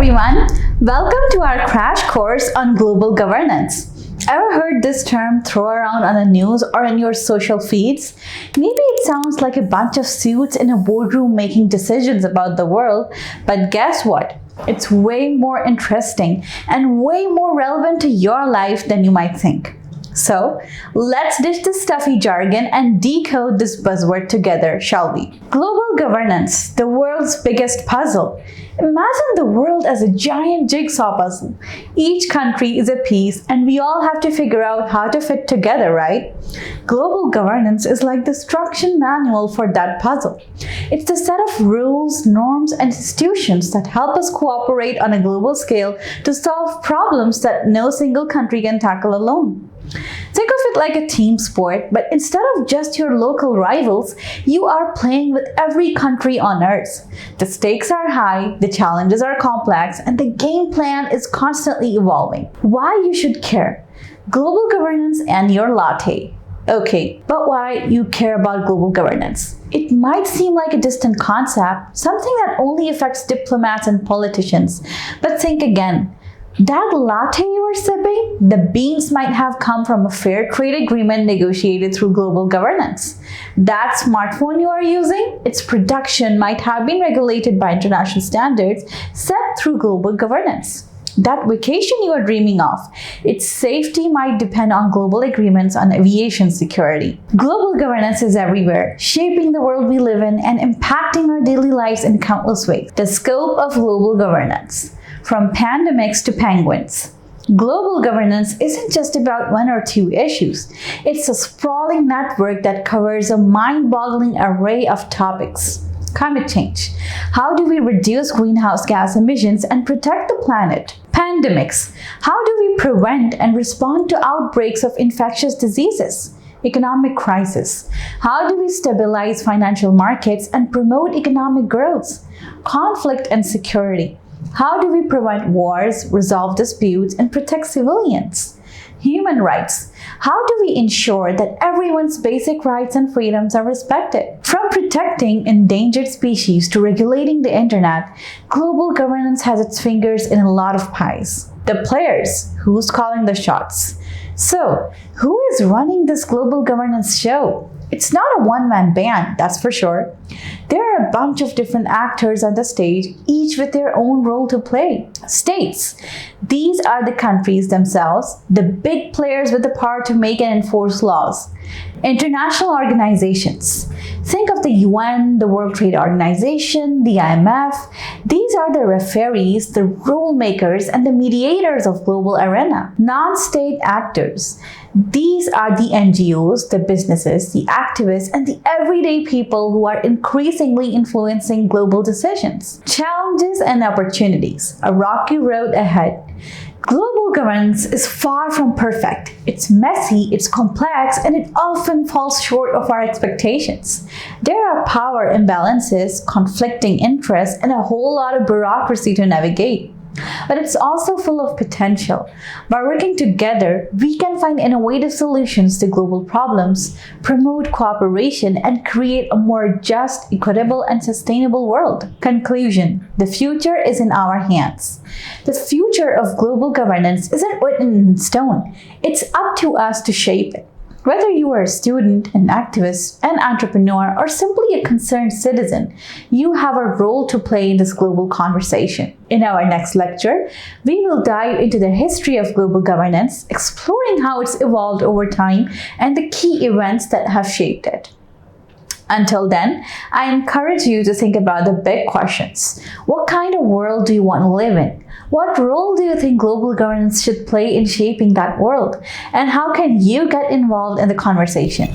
everyone, welcome to our crash course on global governance. Ever heard this term thrown around on the news or in your social feeds? Maybe it sounds like a bunch of suits in a boardroom making decisions about the world, but guess what? It's way more interesting and way more relevant to your life than you might think. So, let's ditch the stuffy jargon and decode this buzzword together, shall we? Global governance, the world's biggest puzzle. Imagine the world as a giant jigsaw puzzle. Each country is a piece and we all have to figure out how to fit together, right? Global governance is like the instruction manual for that puzzle. It's the set of rules, norms, and institutions that help us cooperate on a global scale to solve problems that no single country can tackle alone. Think of it like a team sport, but instead of just your local rivals, you are playing with every country on earth. The stakes are high, the challenges are complex, and the game plan is constantly evolving. Why you should care? Global governance and your latte. Okay, but why you care about global governance? It might seem like a distant concept, something that only affects diplomats and politicians. But think again. That latte you are sipping, the beans might have come from a fair trade agreement negotiated through global governance. That smartphone you are using, its production might have been regulated by international standards set through global governance. That vacation you are dreaming of, its safety might depend on global agreements on aviation security. Global governance is everywhere, shaping the world we live in and impacting our daily lives in countless ways. The scope of global governance. From pandemics to penguins. Global governance isn't just about one or two issues. It's a sprawling network that covers a mind-boggling array of topics. Climate change. How do we reduce greenhouse gas emissions and protect the planet? Pandemics. How do we prevent and respond to outbreaks of infectious diseases? Economic crisis. How do we stabilize financial markets and promote economic growth? Conflict and security. How do we prevent wars, resolve disputes, and protect civilians? Human rights. How do we ensure that everyone's basic rights and freedoms are respected? From protecting endangered species to regulating the internet, global governance has its fingers in a lot of pies. The players, who's calling the shots? So, who is running this global governance show? It's not a one-man band, that's for sure. There are a bunch of different actors on the stage, each with their own role to play. States. These are the countries themselves, the big players with the power to make and enforce laws. International organizations. Think of the UN, the World Trade Organization, the IMF. These are the referees, the rule makers, and the mediators of global arena. Non-state actors. These are the NGOs, the businesses, the activists, and the everyday people who are increasingly influencing global decisions. Challenges and opportunities. A rocky road ahead. Global governance is far from perfect. It's messy, it's complex, and it often falls short of our expectations. There are power imbalances, conflicting interests, and a whole lot of bureaucracy to navigate. But it's also full of potential. By working together, we can find innovative solutions to global problems, promote cooperation, and create a more just, equitable, and sustainable world. Conclusion: the future is in our hands. The future of global governance isn't written in stone. It's up to us to shape it. Whether you are a student, an activist, an entrepreneur, or simply a concerned citizen, you have a role to play in this global conversation. In our next lecture, we will dive into the history of global governance, exploring how it's evolved over time and the key events that have shaped it. Until then, I encourage you to think about the big questions. What kind of world do you want to live in? What role do you think global governance should play in shaping that world? And how can you get involved in the conversation?